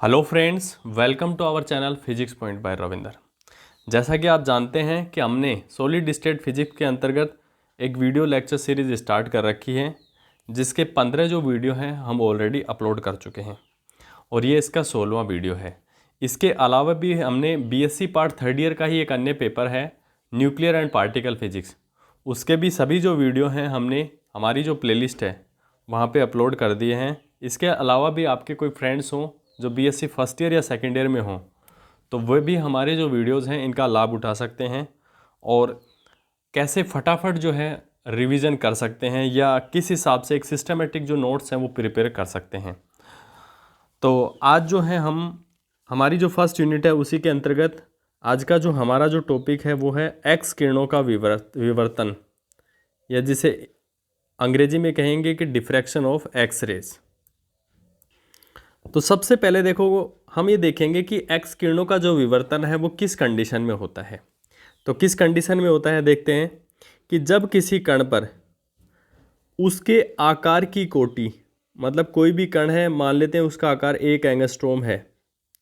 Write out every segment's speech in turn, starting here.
Hello friends, welcome to our channel physics point by Ravinder. जैसा कि आप जानते हैं कि हमने सॉलिड स्टेट फिजिक्स के अंतर्गत एक वीडियो लेक्चर सीरीज़ स्टार्ट कर रखी है, जिसके 15 जो वीडियो हैं हम ऑलरेडी अपलोड कर चुके हैं और ये इसका 16वां वीडियो है। इसके अलावा भी हमने बीएससी पार्ट थर्ड ईयर का ही एक अन्य पेपर है न्यूक्लियर एंड पार्टिकल फिजिक्स, उसके भी सभी जो वीडियो हैं हमने हमारी जो प्लेलिस्ट है वहाँ पे अपलोड कर दिए हैं। इसके अलावा भी आपके कोई फ्रेंड्स हों जो बीएससी फर्स्ट ईयर या सेकेंड ईयर में हों तो वे भी हमारे जो वीडियोज़ हैं इनका लाभ उठा सकते हैं और कैसे फटाफट जो है रिवीजन कर सकते हैं या किस हिसाब से एक सिस्टमेटिक जो नोट्स हैं वो प्रिपेयर कर सकते हैं। तो आज जो है हमारी जो फर्स्ट यूनिट है उसी के अंतर्गत आज का जो हमारा जो टॉपिक है वो है एक्स किरणों का विवर्तन, या जिसे अंग्रेजी में कहेंगे कि डिफ्रैक्शन ऑफ एक्स रेज। तो सबसे पहले देखो हम ये देखेंगे कि एक्स किरणों का जो विवर्तन है वो किस कंडीशन में होता है। तो किस कंडीशन में होता है देखते हैं कि जब किसी कण पर उसके आकार की कोटि, मतलब कोई भी कण है, मान लेते हैं उसका आकार 1 एंगस्ट्रोम है,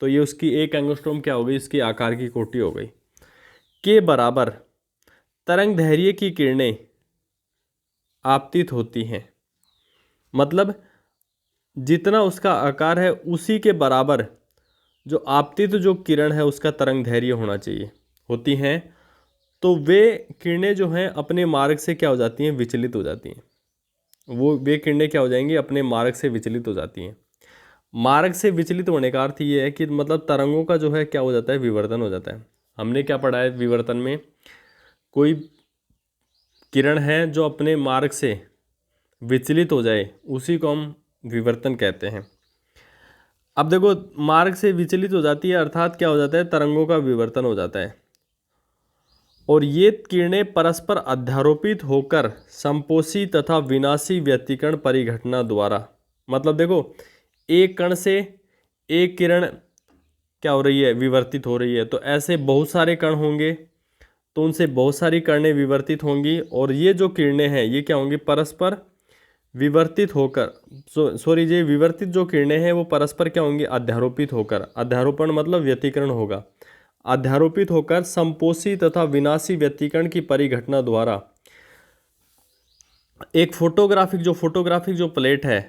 तो ये उसकी 1 एंगस्ट्रोम क्या हो गई, इसकी आकार की कोटि हो गई, के बराबर तरंग दैर्घ्य की किरणें आपतित होती हैं। मतलब जितना उसका आकार है उसी के बराबर जो आपतित जो किरण है उसका तरंग दैर्घ्य होना चाहिए, होती हैं। तो वे किरणें जो हैं अपने मार्ग से क्या हो जाती हैं, विचलित हो जाती हैं। वे किरणें क्या हो जाएंगी, अपने मार्ग से विचलित हो जाती हैं। मार्ग से विचलित होने का अर्थ ये है कि मतलब तरंगों का जो है क्या हो जाता है, विवर्तन हो जाता है। हमने क्या पढ़ा है विवर्तन में, कोई किरण है जो अपने मार्ग से विचलित हो जाए उसी को हम विवर्तन कहते हैं। अब देखो मार्ग से विचलित हो जाती है अर्थात क्या हो जाता है, तरंगों का विवर्तन हो जाता है और ये किरणें परस्पर अध्यारोपित होकर संपोषी तथा विनाशी व्यतिकरण परिघटना द्वारा, मतलब देखो एक कण से एक किरण क्या हो रही है, विवर्तित हो रही है। तो ऐसे बहुत सारे कण होंगे तो उनसे बहुत सारी किरणें विवर्तित होंगी और ये जो किरणें हैं ये क्या होंगी, परस्पर विवर्तित होकर ये विवर्तित जो किरणें हैं वो परस्पर क्या होंगी, अध्यारोपित होकर, अध्यारोपण मतलब व्यतिकरण होगा, अध्यारोपित होकर संपोषी तथा विनाशी व्यतिकरण की परिघटना द्वारा एक फोटोग्राफिक जो प्लेट है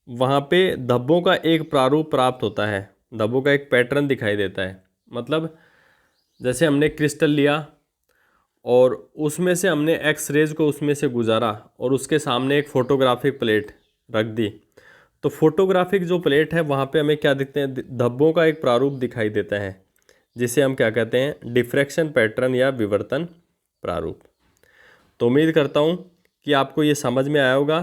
वहाँ पे धब्बों का एक प्रारूप प्राप्त होता है, धब्बों का एक पैटर्न दिखाई देता है। मतलब जैसे हमने क्रिस्टल लिया और उसमें से हमने एक्स रेज को उसमें से गुजारा और उसके सामने एक फोटोग्राफिक प्लेट रख दी, तो फोटोग्राफिक जो प्लेट है वहाँ पे हमें क्या दिखते हैं, धब्बों का एक प्रारूप दिखाई देता है, जिसे हम क्या कहते हैं, डिफ्रैक्शन पैटर्न या विवर्तन प्रारूप। तो उम्मीद करता हूँ कि आपको ये समझ में आया होगा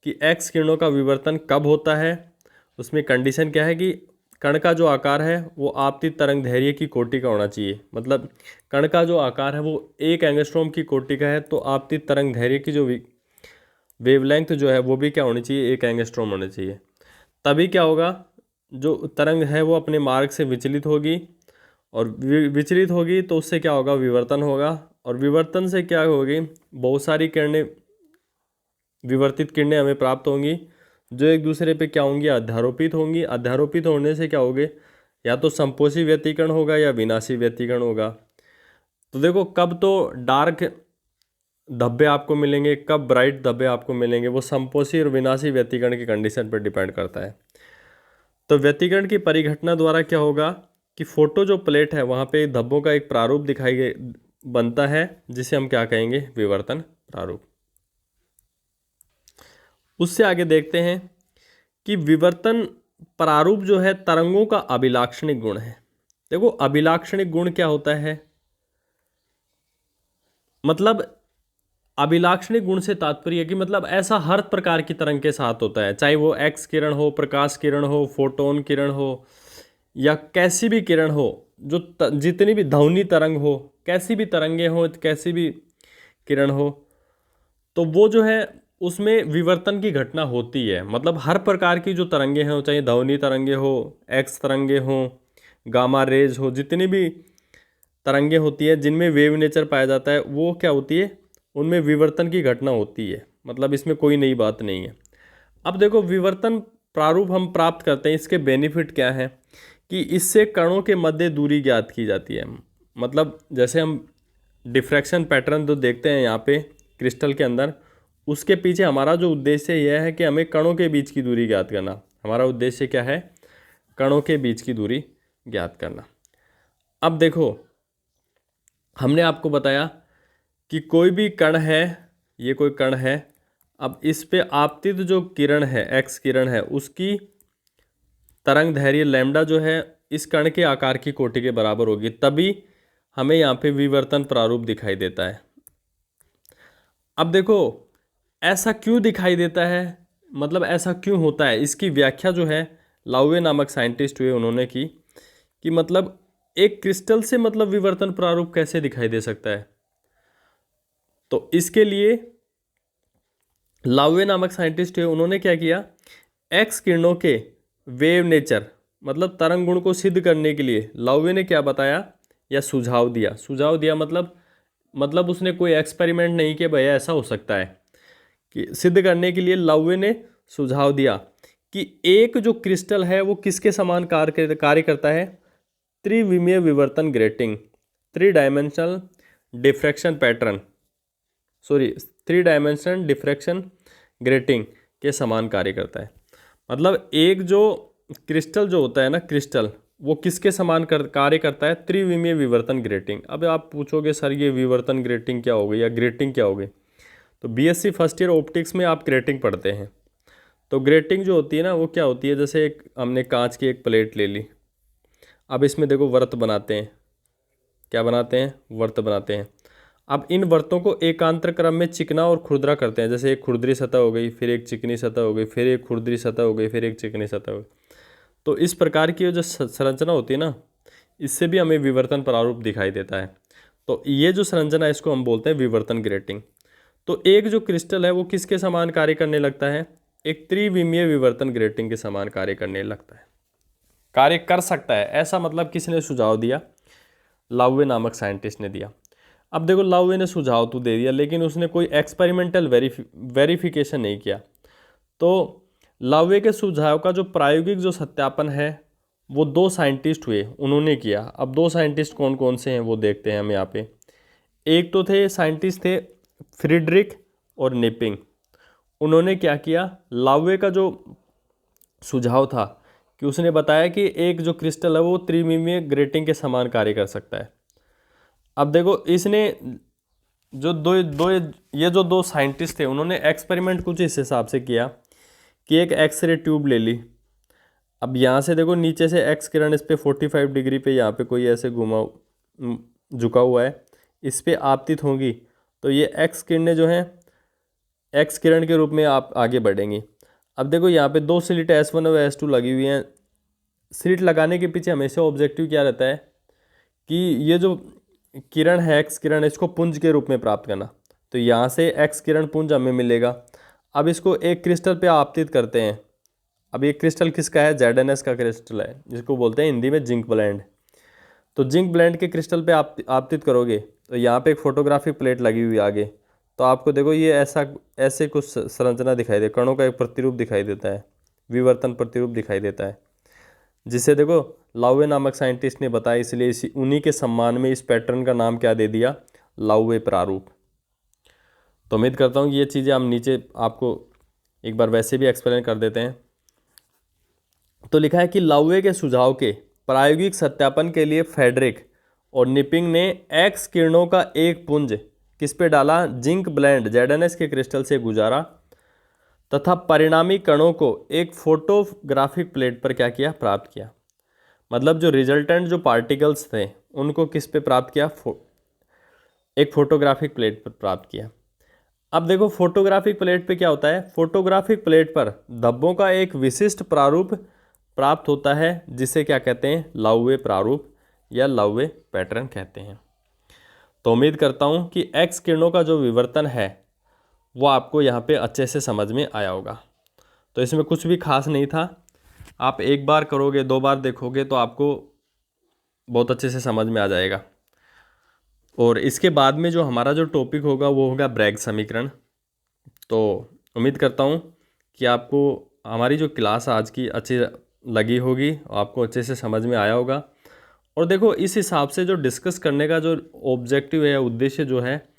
कि एक्स किरणों का विवर्तन कब होता है, उसमें कंडीशन क्या है कि कण का जो आकार है वो आपतित तरंग दैर्घ्य की कोटि का होना चाहिए। मतलब कण का जो आकार है वो 1 एंगस्ट्रोम की कोटि का है तो आपतित तरंग दैर्घ्य की जो वेवलेंथ जो है वो भी क्या होनी चाहिए, 1 एंगस्ट्रोम होनी चाहिए। तभी क्या होगा, जो तरंग है वो अपने मार्ग से विचलित होगी और विचलित होगी तो उससे क्या होगा, विवर्तन होगा और विवर्तन से क्या होगी, बहुत सारी किरणें, विवर्तित किरणें हमें प्राप्त होंगी जो एक दूसरे पे क्या होंगी, अध्यारोपित होंगी। अध्यारोपित होने से क्या होगे, या तो संपोषी व्यतिकरण होगा या विनाशी व्यतिकरण होगा। तो देखो कब तो डार्क धब्बे आपको मिलेंगे, कब ब्राइट धब्बे आपको मिलेंगे, वो संपोषी और विनाशी व्यतिकरण की कंडीशन पर डिपेंड करता है। तो व्यतिकरण की परिघटना द्वारा क्या होगा कि फोटो जो प्लेट है वहाँ पे धब्बों का एक प्रारूप दिखाई बनता है, जिसे हम क्या कहेंगे, विवर्तन प्रारूप। उससे आगे देखते हैं कि विवर्तन प्रारूप जो है तरंगों का अभिलाक्षणिक गुण है। देखो अभिलाक्षणिक गुण क्या होता है, मतलब अभिलाक्षणिक गुण से तात्पर्य है कि मतलब ऐसा हर प्रकार की तरंग के साथ होता है, चाहे वो एक्स किरण हो, प्रकाश किरण हो, फोटोन किरण हो या कैसी भी किरण हो, जो जितनी भी ध्वनि तरंग हो, कैसी भी तरंगे हो, कैसी भी किरण हो, तो वो जो है उसमें विवर्तन की घटना होती है। मतलब हर प्रकार की जो तरंगे हैं, चाहे ध्वनि तरंगे हो, एक्स तरंगे हो, गामा रेज हो, जितनी भी तरंगे होती है जिनमें वेव नेचर पाया जाता है वो क्या होती है, उनमें विवर्तन की घटना होती है। मतलब इसमें कोई नई बात नहीं है। अब देखो विवर्तन प्रारूप हम प्राप्त करते हैं, इसके बेनिफिट क्या हैं कि इससे कणों के मध्य दूरी ज्ञात की जाती है। मतलब जैसे हम डिफ्रैक्शन पैटर्न तो देखते हैं यहाँ पे क्रिस्टल के अंदर, उसके पीछे हमारा जो उद्देश्य यह है कि हमें कणों के बीच की दूरी ज्ञात करना। हमारा उद्देश्य क्या है? कणों के बीच की दूरी ज्ञात करना। अब देखो, हमने आपको बताया कि कोई भी कण है, ये कोई कण है, अब इस पे आपतित जो किरण है, एक्स किरण है, उसकी तरंग दैर्घ्य लैम्डा जो है इस कण के आकार की कोटि के बराबर होगी, तभी हमें यहाँ पे विवर्तन प्रारूप दिखाई देता है। अब देखो, ऐसा क्यों दिखाई देता है, मतलब ऐसा क्यों होता है, इसकी व्याख्या जो है लाउवे नामक साइंटिस्ट हुए उन्होंने की कि मतलब एक क्रिस्टल से मतलब विवर्तन प्रारूप कैसे दिखाई दे सकता है। तो इसके लिए लाउवे नामक साइंटिस्ट है, उन्होंने क्या किया, एक्स किरणों के वेव नेचर मतलब तरंग गुण को सिद्ध करने के लिए लाउवे ने क्या बताया या सुझाव दिया मतलब उसने कोई एक्सपेरिमेंट नहीं किया भैया ऐसा हो सकता है, कि सिद्ध करने के लिए लाउवे ने सुझाव दिया कि एक जो क्रिस्टल है वो किसके समान कार्य करता है, त्रिविमीय विवर्तन grating, three dimensional diffraction grating के समान कार्य करता है। मतलब एक जो क्रिस्टल जो होता है ना, क्रिस्टल वो किसके समान कार्य करता है, त्रिविमीय विवर्तन ग्रेटिंग। अब आप पूछोगे सर ये विवर्तन ग्रेटिंग क्या हो गई या ग्रेटिंग क्या हो गई, तो बीएससी फर्स्ट ईयर ऑप्टिक्स में आप ग्रेटिंग पढ़ते हैं। तो ग्रेटिंग जो होती है ना वो क्या होती है, जैसे एक हमने कांच की एक प्लेट ले ली, अब इसमें देखो वर्त बनाते हैं, क्या बनाते हैं, वर्त बनाते हैं। अब इन वर्तों को एकांतर क्रम में चिकना और खुरदरा करते हैं, जैसे एक खुरदरी सतह हो गई, फिर एक चिकनी सतह हो गई, फिर एक खुरदरी सतह हो गई, फिर एक चिकनी सतह हो गई। तो इस प्रकार की जो संरचना होती है ना, इससे भी हमें विवर्तन प्रारूप दिखाई देता है। तो ये जो संरचना है इसको हम बोलते हैं विवर्तन ग्रेटिंग। तो एक जो क्रिस्टल है वो किसके समान कार्य करने लगता है, एक त्रिविमीय विवर्तन ग्रेटिंग के समान कार्य करने लगता है, कार्य कर सकता है। ऐसा मतलब किसने सुझाव दिया, लाउवे नामक साइंटिस्ट ने दिया। अब देखो लाउवे ने सुझाव तो दे दिया लेकिन उसने कोई एक्सपेरिमेंटल वेरिफिकेशन नहीं किया। तो लाउवे के सुझाव का जो प्रायोगिक जो सत्यापन है वो दो साइंटिस्ट हुए, उन्होंने किया। अब दो साइंटिस्ट कौन कौन से हैं वो देखते हैं हम यहाँ पे। एक तो थे साइंटिस्ट थे फ्रीडरिक और निपिंग। उन्होंने क्या किया, लाउवे का जो सुझाव था कि उसने बताया कि एक जो क्रिस्टल है वो त्रिविमीय ग्रेटिंग के समान कार्य कर सकता है। अब देखो इसने जो ये जो दो साइंटिस्ट थे उन्होंने एक्सपेरिमेंट कुछ इस हिसाब से किया कि एक एक्सरे ट्यूब ले ली। अब यहाँ से देखो नीचे से एक्स किरण इस पर 45 डिग्री पे यहाँ पे कोई ऐसे झुका हुआ है, इस पर आपतित होंगी तो ये एक्स किरणें जो हैं एक्स किरण के रूप में आप आगे बढ़ेंगी। अब देखो यहाँ पे दो स्लिट S1 और S2 लगी हुई हैं। स्लिट लगाने के पीछे हमेशा ऑब्जेक्टिव क्या रहता है कि ये जो किरण है एक्स किरण इसको पुंज के रूप में प्राप्त करना। तो यहाँ से एक्स किरण पुंज हमें मिलेगा। अब इसको एक क्रिस्टल पे आपतित करते हैं। अब ये क्रिस्टल किसका है, ZnS का क्रिस्टल है, जिसको बोलते हैं हिंदी में जिंक ब्लेंड। तो जिंक ब्लेंड के क्रिस्टल पे आपतित करोगे तो यहाँ पे एक फोटोग्राफिक प्लेट लगी हुई आगे, तो आपको देखो ये ऐसे कुछ संरचना दिखाई दे, कणों का एक प्रतिरूप दिखाई देता है, विवर्तन प्रतिरूप दिखाई देता है, जिसे देखो लाउवे नामक साइंटिस्ट ने बताया, इसलिए उन्हीं के सम्मान में इस पैटर्न का नाम क्या दे दिया, लाउवे प्रारूप। तो उम्मीद करता हूँ कि ये चीज़ें हम नीचे आपको एक बार वैसे भी एक्सप्लेन कर देते हैं। तो लिखा है कि लाउवे के सुझाव के प्रायोगिक सत्यापन के लिए फ्रेडरिक और निपिंग ने एक्स किरणों का एक पुंज किस पे डाला, जिंक ब्लेंड ZnS के क्रिस्टल से गुजारा तथा परिणामी कणों को एक फोटोग्राफिक प्लेट पर क्या किया, प्राप्त किया। मतलब जो रिजल्टेंट जो पार्टिकल्स थे उनको किस पे प्राप्त किया, एक फोटोग्राफिक प्लेट पर प्राप्त किया। अब देखो फोटोग्राफिक प्लेट पे क्या होता है, फोटोग्राफिक प्लेट पर धब्बों का एक विशिष्ट प्रारूप प्राप्त होता है जिसे क्या कहते हैं, लाउवे प्रारूप या लाउवे पैटर्न कहते हैं। तो उम्मीद करता हूँ कि एक्स किरणों का जो विवर्तन है वो आपको यहाँ पे अच्छे से समझ में आया होगा। तो इसमें कुछ भी खास नहीं था, आप एक बार करोगे, दो बार देखोगे तो आपको बहुत अच्छे से समझ में आ जाएगा। और इसके बाद में जो हमारा जो टॉपिक होगा वो होगा ब्रैग समीकरण। तो उम्मीद करता हूँ कि आपको हमारी जो क्लास आज की अच्छी लगी होगी, आपको अच्छे से समझ में आया होगा। और देखो इस हिसाब से जो डिस्कस करने का जो ऑब्जेक्टिव है, उद्देश्य जो है,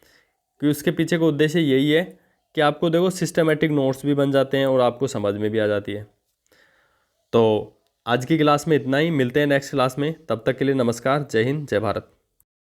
कि उसके पीछे का उद्देश्य यही है कि आपको देखो सिस्टमेटिक नोट्स भी बन जाते हैं और आपको समझ में भी आ जाती है। तो आज की क्लास में इतना ही, मिलते हैं नेक्स्ट क्लास में। तब तक के लिए नमस्कार, जय हिंद, जय भारत।